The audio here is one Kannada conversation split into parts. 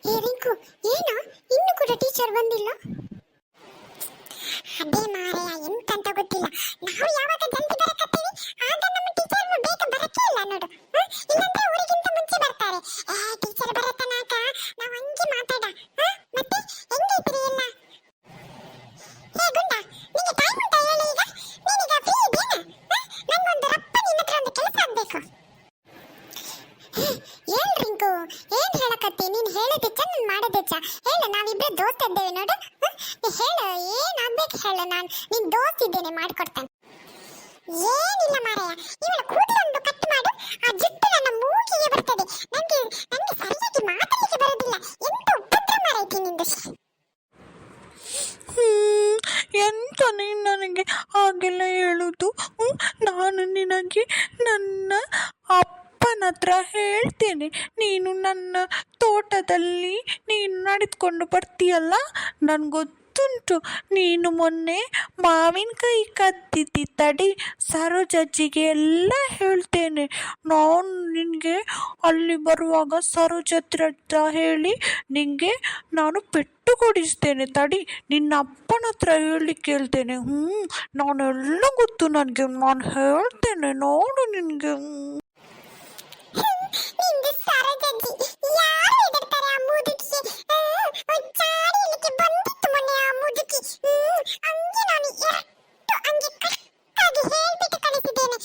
ಹೇ ರಿಂಕು, ಏನು ಇನ್ನು ಕೂಡ ಟೀಚರ್ ಬಂದಿಲ್ಲ? ಅದೇ ಮಾರೆಯ, ಎಂತಂತ ಗೊತ್ತಿಲ್ಲ. ನಾವು ಯಾವಾಗ ಜಲ್ದಿ ಬರಕತ್ತೀವಿ ಆಗ ನಮ್ಮ ಟೀಚರ್ ಬೇಗ ಬರಕ್ಕೆ ಇಲ್ಲ ನೋಡು. ಇಲ್ಲಂದ್ರೆ ಊರಿಗಿಂತ ಮುಂಚೆ ಬರ್ತಾರೆ. ಟೀಚರ್ ಬರತನಾಕ ನಾವು ಹಂಗೆ ಮಾತಾಡ. ಮತ್ತೆ ಹೆಂಗೈತ್ರಿ ಎಲ್ಲ? ಹೇ ಗುಂಡ, ನಿಮಗೆ ಟೈಮ್ ಉಂಟಾ ಹೇಳಿ ಈಗ? ನೀನೀಗ ಫ್ರೀ ಇದೆಯಾ? ನಂಗೊಂದು ರಪ್ಪ ನಿನ್ನ ಹತ್ರ ಒಂದು ಕೆಲಸ ಆಗ್ಬೇಕು. ಏನ್ ರಿಂಕು, ಏನ್ ಹೇಳಕತ್ತಿ? ನೀನ್ ಹೇಳೋದು ಚೆನ್ನ ಮಾಡೋದು ಚ. ಹೇಳು, ನಾವಿಬ್ರೆ ದೋಸ್ತ ಇದ್ದೇವೆ ನೋಡು. ಹೇಳು, ಏನಾಗ್ಬೇಕು ಹೇಳು, ನಾನು ನಿನ್ ದೋಸ್ತ್ ಇದ್ದೇನೆ, ಮಾಡ್ಕೊಡ್ತೇನೆ. ಏನಿಲ್ಲ ಮಾರಾಯ, ಇವಳ ಕೂದಲೊಂದು ಕಟ್ ಮಾಡು, ಆ ಜುಟ್ಟು ನನ್ನ ಮೂಗಿಗೆ ಬರ್ತದೆ. ನಂಗೆ ಸರಿಯಾಗಿ ಮಾತಾಡಲಿಕ್ಕೆ ಬರೋದಿಲ್ಲ. ಎಂತ ಉಪದ್ರ ಮಾರೈತಿ ನಿಂದು. ಎಂತ ನೀನು ನನಗೆ ಹಾಗೆಲ್ಲ ಹೇಳುದು? ನಾನು ನಿನಗೆ ನನ್ನ ಅಪ್ಪನ ಹತ್ರ ಹೇಳ್ತೇನೆ. ನೀನು ನನ್ನ ತೋಟದಲ್ಲಿ ನೀನು ನಡೆದುಕೊಂಡು ಬರ್ತೀಯಲ್ಲ, ನನಗೊತ್ತುಂಟು. ನೀನು ಮೊನ್ನೆ ಮಾವಿನಕಾಯಿ ಕದ್ದಿದ್ದಿ ತಡಿ, ಸರೋಜಜ್ಜಿಗೆ ಎಲ್ಲ ಹೇಳ್ತೇನೆ. ನಾನು ನಿನಗೆ ಅಲ್ಲಿ ಬರುವಾಗ ಸರೋಜತ್ರ ಹತ್ರ ಹೇಳಿ ನಿನಗೆ ನಾನು ಪೆಟ್ಟು ಕೊಡಿಸ್ತೇನೆ ತಡಿ. ನಿನ್ನ ಅಪ್ಪನ ಹತ್ರ ಹೇಳಿ ಕೇಳ್ತೇನೆ. ನಾನೆಲ್ಲ ಗೊತ್ತು ನನಗೆ, ನಾನು ಹೇಳ್ತೇನೆ ನೋಡು ನಿನಗೆ. ನಿಂದು ಸರೋಜಜ್ಜಿ ಯಾರು ಹೆದರ್ತಾರೆ ಆ ಮುದುಕಿಗೆ? ಚಾಡಿ ಇಲ್ಲಿಗೆ ಬಂದಿತ್ತು ಮೊನ್ನೆ ಆ ಮುದುಕಿ. ಹಂಗೆ ನಾನು ಎಷ್ಟು ಹಂಗೆ ಕರೆಕ್ಟಾಗಿ ಹೇಳ್ಬಿಟ್ಟು ಕಳಿಸಿದ್ದೇನೆ.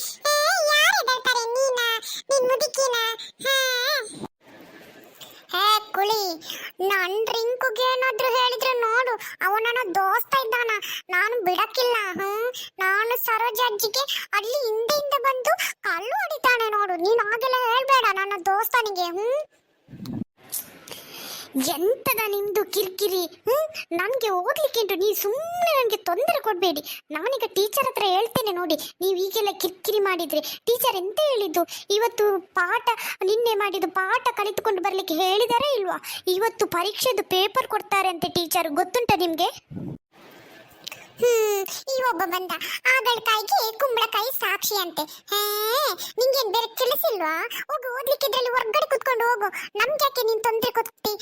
ಯಾರು ಹೆದರ್ತಾರೆ? ನೀನ್ ಮುದುಕಿನ? ಹೇ ಕುಳಿ, ನನ್ ರಿಂಕುಗೆ ಏನಾದ್ರೂ ಹೇಳಿದ್ರೆ ನೋಡು, ಅವನ ದೋಸ್ತ ಇದ್ದಾನ, ನಾನು ಬಿಡಕ್ಕಿಲ್ಲ. ನಾನು ಸರೋಜಜ್ಜಿಗೆ ಅಲ್ಲಿ ಹಿಂದೆಯಿಂದ ಬಂದು ಕಲ್ಲು ಹೊಡಿತಾನೆ ನೋಡು. ನೀನು ಹಾಗೆಲ್ಲ ಹೇಳ್ಬೇಡ ನನ್ನ ದೋಸ್ತನಿಗೆ. ಎಂತದ ನಿಮ್ದು ಕಿರಿಕಿರಿ? ನನಗೆ ಓದ್ಲಿಕ್ಕೆ ಉಂಟು, ನೀವು ಸುಮ್ಮನೆ ನನಗೆ ತೊಂದರೆ ಕೊಡಬೇಡಿ. ನಾನೀಗ ಟೀಚರ್ ಹತ್ರ ಹೇಳ್ತೇನೆ ನೋಡಿ. ನೀವು ಈಗೆಲ್ಲ ಕಿರಿಕಿರಿ ಮಾಡಿದ್ರೆ ಟೀಚರ್ ಎಂತ ಹೇಳಿದ್ದು? ಇವತ್ತು ನಿನ್ನೆ ಮಾಡಿದ್ದು ಪಾಠ ಕಲಿತುಕೊಂಡು ಬರಲಿಕ್ಕೆ ಹೇಳಿದಾರೆ ಇಲ್ವಾ? ಇವತ್ತು ಪರೀಕ್ಷೆದು ಪೇಪರ್ ಕೊಡ್ತಾರೆ ಅಂತೆ ಟೀಚರ್, ಗೊತ್ತುಂಟ ನಿಮಗೆ? ಈ ಒಬ್ಬ ಬಂದ, ಆಗಳಕಾಯಿಗೆ ಕುಂಬಳಕಾಯಿ ಸಾಕ್ಷಿ ಅಂತೆ. ನಿಂಗೇನ್ ಬೇರೆ ಕೆಲಸ ಇಲ್ವಾ? ಹೋಗು, ಓದ್ಲಿಕ್ಕೆ ಇದ್ರಲ್ಲಿ ಹೊರಗಡೆ ಕುತ್ಕೊಂಡು ಹೋಗು. ನಮ್ಗೆ ಯಾಕೆ ನೀನ್ ತೊಂದರೆ ಕೊಡ್ತಿ?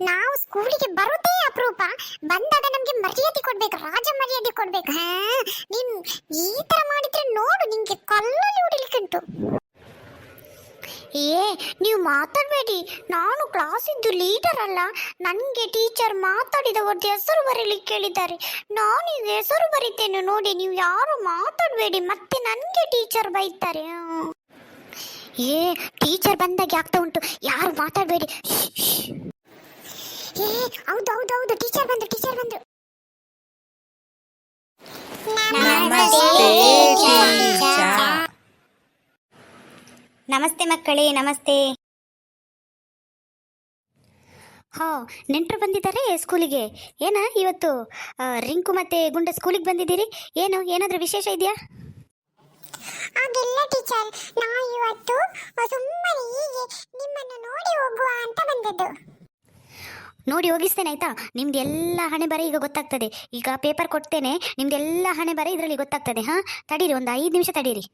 ನಾವು ಸ್ಕೂಲಿಗೆ ಬರೋದೇ ಅಪರೂಪ, ಬಂದಾಗ ನಮ್ಗೆ ಮರ್ಯಾದೆ ಕೊಡ್ಬೇಕು, ರಾಜ ಮರ್ಯಾದೆ ಕೊಡ್ಬೇಕು. ನೀನ್ ಈ ತರ ಮಾಡಿದ್ರೆ ನೋಡು, ನಿಂಗೆ ಕಲ್ಲಲ್ಲಿ ಹೊಡಿಲಿಕ್ಕೆ ಉಂಟು. ನೀವು ಮಾತಾಡಬೇಡಿ, ನಾನು ಕ್ಲಾಸಿದ್ದು ಲೀಡರ್ ಅಲ್ಲ. ನನಗೆ ಟೀಚರ್ ಮಾತಾಡಿದ ಒಟ್ಟು ಹೆಸರು ಬರೀಲಿಕ್ಕೆ ಹೇಳಿದ್ದಾರೆ. ನಾನೀಗ ಹೆಸರು ಬರೀತೇನೆ ನೋಡಿ, ನೀವು ಯಾರು ಮಾತಾಡಬೇಡಿ, ಮತ್ತೆ ನನಗೆ ಟೀಚರ್ ಬೈತಾರೆ. ಟೀಚರ್ ಬಂದಾಗೆ ಆಗ್ತಾ ಉಂಟು, ಯಾರು ಮಾತಾಡಬೇಡಿ. ಹೌದು, ಟೀಚರ್ ಬಂದ್ರು. ನಮಸ್ತೆ ಮಕ್ಕಳೇ, ನಮಸ್ತೆ. ನೆಂಟರು ಬಂದಿದ್ದಾರೆ ಸ್ಕೂಲಿಗೆ. ಇವತ್ತು ರಿಂಕು ಮತ್ತೆ ಗುಂಡ ಸ್ಕೂಲಿಗೆ ಬಂದಿದ್ದೀರಿ? ಏನಾದರೂ ವಿಶೇಷ ಇದೆಯಾ? ಹಾಗೆಲ್ಲ ಟೀಚರ್, ನಾವು ಇವತ್ತು ಸುಮ್ಮನೆ ಹೀಗೆ ನಿಮ್ಮನ್ನು ನೋಡಿ ಹೋಗುವ ಅಂತ ಬಂದದ್ದು. ನೋಡಿ ಹೋಗಿಸ್ತೇನೆ ಆಯ್ತಾ? ನಿಮ್ದೆಲ್ಲ ಹಣೆ ಬರ ಈಗ ಗೊತ್ತಾಗ್ತದೆ. ಈಗ ಪೇಪರ್ ಕೊಡ್ತೇನೆ, ನಿಮ್ದೆಲ್ಲ ಹಣೆ ಬರ ಇದರಲ್ಲಿ ಗೊತ್ತಾಗ್ತದೆ. ತಡೀರಿ, ಒಂದು 5 ನಿಮಿಷ ತಡೀರಿ.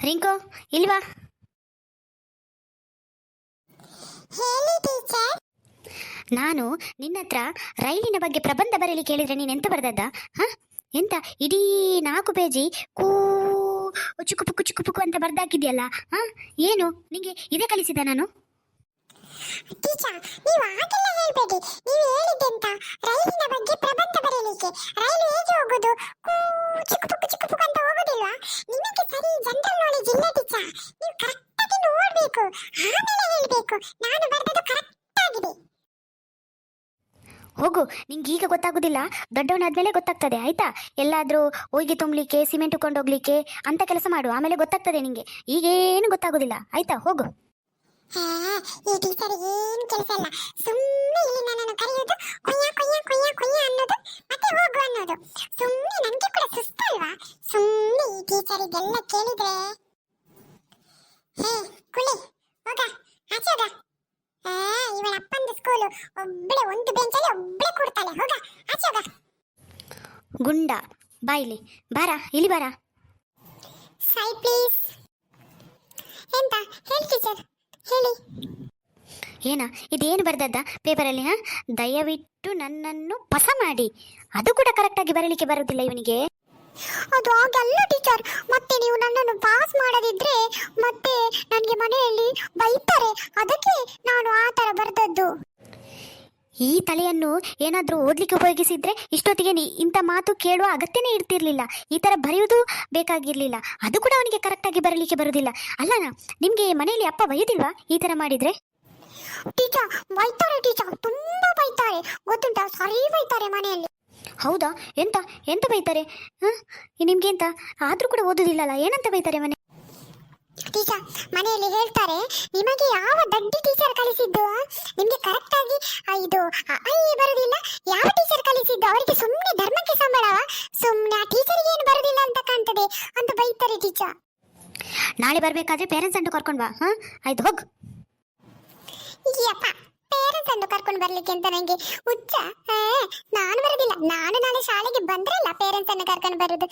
ರಿಂಕು, ಇಲ್ವಾ? ಹೇಳಿ ಟೀಚರ್. ನಾನು ನಿನ್ನ ಹತ್ರ ರೈಲಿನ ಬಗ್ಗೆ ಪ್ರಬಂಧ ಬರೀಲಿಕ್ಕೆ ಹೇಳಿದ್ರೆ ನೀನು ಎಂತ ಬರ್ದದ್ದ? ಎಂತ ಇಡೀ 4 ಪೇಜಿ ಚುಕುಪುಕು ಅಂತ ಬರ್ದಾಕಿದ್ಯಲ್ಲ. ಏನು ನಿಂಗೆ ಇದೇ ಕಲಿಸಿದ ನಾನು? ಟೀಚರ್, ನೀವು ಹಾಗೆಲ್ಲ ಹೇಳ್ಬೇಡಿ. ನೀವು ಹೇಳಿದ್ದೆಂತ ರೈಲಿನ ಬಗ್ಗೆ ಪ್ರಬಂಧ ಬರೀಲಿಕ್ಕೆ. ರೈಲು ಹೇಗೆ ಹೋಗುದು? ಚಿಕ್ಕುಪುಕ್ಕು ಅಂತ ಹೋಗುದಿಲ್ವಾ? ನಿಮಗೆ ಸರಿ ಜನರಲ್ ನಾಲೆಜ್ ಇಲ್ಲ ಟೀಚರ್. ನೀವು ಕರೆಕ್ಟಾಗಿ ನೋಡ್ಬೇಕು, ಆಮೇಲೆ ಹೇಳ್ಬೇಕು. ನಾನು ಬರ್ದದ್ದು ಕರೆಕ್ಟ್ ಆಗಿದೆ. ಹೋಗು, ನಿಂಗೆ ಈಗ ಗೊತ್ತಾಗುದಿಲ್ಲ, ದೊಡ್ಡವನಾದ್ಮೇಲೆ ಗೊತ್ತಾಗ್ತದೆ ಆಯ್ತಾ? ಎಲ್ಲಾದ್ರೂ ಹೊಯ್ಗೆ ತುಂಬಲಿಕ್ಕೆ, ಸಿಮೆಂಟ್ ಕೊಂಡೋಗ್ಲಿಕ್ಕೆ ಅಂತ ಕೆಲಸ ಮಾಡು, ಆಮೇಲೆ ಗೊತ್ತಾಗ್ತದೆ ನಿಂಗೆ. ಈಗೇನು ಗೊತ್ತಾಗುದಿಲ್ಲ ಆಯ್ತಾ? ಹೋಗು. ಈ ಟೀಚರ್ ಏನು ಕೆಲಸ ಇಲ್ಲ, ಸುಮ್ಮನೆ ಇಲ್ಲಿ ನನ್ನನ್ನು ಕರೆಯೋದು, ಕೊಯ್ಯ ಅನ್ನೋದು, ಮತ್ತೆ ಹೋಗು ಅನ್ನೋದು. ಸುಮ್ಮನೆ ನನಗೆ ಕೂಡ ಸುಸ್ತಲ್ವಾ? ಸುಮ್ಮನೆ ಈ ಟೀಚರ್ ಇದೆಲ್ಲ ಕೇಳಿದ್ರೆ. ಕುಳಿ, ಹೋಗ ಆಚೆ ಹೋಗ. ಇವಳ ಅಪ್ಪಂದು ಸ್ಕೂಲು, ಒಬ್ಬಳೆ ಒಂದು ಬೆಂಚಲ್ಲಿ ಒಬ್ಬಳೆ ಕೂಡ್ತಾಳೆ. ಹೋಗ ಆಚೆ ಹೋಗ. ಗುಂಡ ಬಾಯಿಲಿ ಬಾರ, ಇಲ್ಲಿ ಬಾರ. ಸೈ ಪ್ಲೀಸ್. ಎಂತ ಹೇಳಿ ಟೀಚರ್, ಹೇಳಿ. ಏನ ಇದೇನು ಬರ್ದದ್ದ ಪೇಪರಲ್ಲಿ ದಯವಿಟ್ಟು ನನ್ನನ್ನು ಪಸ ಮಾಡಿ. ಅದು ಕೂಡ ಕರೆಕ್ಟಾಗಿ ಬರಲಿಕ್ಕೆ ಬರುವುದಿಲ್ಲ ಇವನಿಗೆ. ಅದು ಹಾಗಲ್ಲ ಟೀಚರ್, ಮತ್ತೆ ನೀವು ನನ್ನನ್ನು ಪಾಸ್ ಮಾಡದಿದ್ರೆ ಮತ್ತೆ ನನಗೆ ಮನೆಯಲ್ಲಿ ಬೈತಾರೆ, ಅದಕ್ಕೆ ನಾನು ಆ ತರ ಬರ್ದದ್ದು. ಈ ತಲೆಯನ್ನು ಏನಾದರೂ ಓದ್ಲಿಕ್ಕೆ ಉಪಯೋಗಿಸಿದ್ರೆ ಇಷ್ಟೊತ್ತಿಗೆ ಇಂಥ ಮಾತು ಕೇಳುವ ಅಗತ್ಯನೇ ಇರ್ತಿರ್ಲಿಲ್ಲ. ಈ ಥರ ಬರೆಯುವುದು ಬೇಕಾಗಿರ್ಲಿಲ್ಲ. ಅದು ಕೂಡ ಅವನಿಗೆ ಕರೆಕ್ಟಾಗಿ ಬರಲಿಕ್ಕೆ ಬರುವುದಿಲ್ಲ. ಅಲ್ಲನಾ, ನಿಮಗೆ ಮನೆಯಲ್ಲಿ ಅಪ್ಪ ಬೈಯುದಿಲ್ವಾ ಈ ಥರ ಮಾಡಿದ್ರೆ? ಟೀಚರ್ ಬೈತಾರೆ, ಟೀಚರ್ ತುಂಬಾ ಬೈತಾರೆ, ಗೊತ್ತುಂಟಾ, ಸರಿ ಬೈತಾರೆ ಮನೆಯಲ್ಲಿ. ಹೌದಾ? ಎಂತ ಎಂತ ಬೈತಾರೆ? ನಿಮ್ಗೆ ಎಂತ ಆದರೂ ಕೂಡ ಓದುದಿಲ್ಲಲ್ಲ, ಏನಂತ ಬೈತಾರೆ ಮನೆ? ಟೀಚರ್ ಮನೆಯಲ್ಲಿ ಹೇಳ್ತಾರೆ, ನಿಮಗೆ ಯಾವ ದಡ್ಡಿ ಟೀಚರ್ ಕಲಿಸಿದ್ದು, ನಿಮ್ಗೆ ಕರೆಕ್ಟ್ ಆಗಿ ಇದು ಬರುದಿಲ್ಲ, ಯಾವ ಟೀಚರ್ ಕಲಿಸಿದ್ದು, ಅವರಿಗೆ ಸುಮ್ಮನೆ ಧರ್ಮಕ್ಕೆ ಸಂಬಳ, ಸುಮ್ಮನೆ ಆ ಟೀಚರ್ಗೆ ಏನು ಬರುದಿಲ್ಲ ಅಂತ ಕಾಣ್ತದೆ ಅಂತ ಬೈತಾರೆ ಟೀಚರ್. ನಾಳೆ ಬರ್ಬೇಕಾದ್ರೆ ಪೇರೆಂಟ್ಸ್ ಅನ್ನು ಕರ್ಕೊಂಡು ಬಾ. ಆಯ್ತು, ಹೋಗು. ಯಪ್ಪ, ಪೇರೆಂಟ್ಸ್ ಅನ್ನು ಕರ್ಕೊಂಡು ಬರ್ಲಿಕ್ಕೆ ಅಂತ ನಂಗೆ ಹುಚ್ಚ? ನಾನು ಬರುದಿಲ್ಲ, ನಾನು ನಾಳೆ ಶಾಲೆಗೆ ಬಂದ್ರಲ್ಲ ಪೇರೆಂಟ್ಸ್ ಅನ್ನು ಕರ್ಕೊಂಡು ಬರುದು.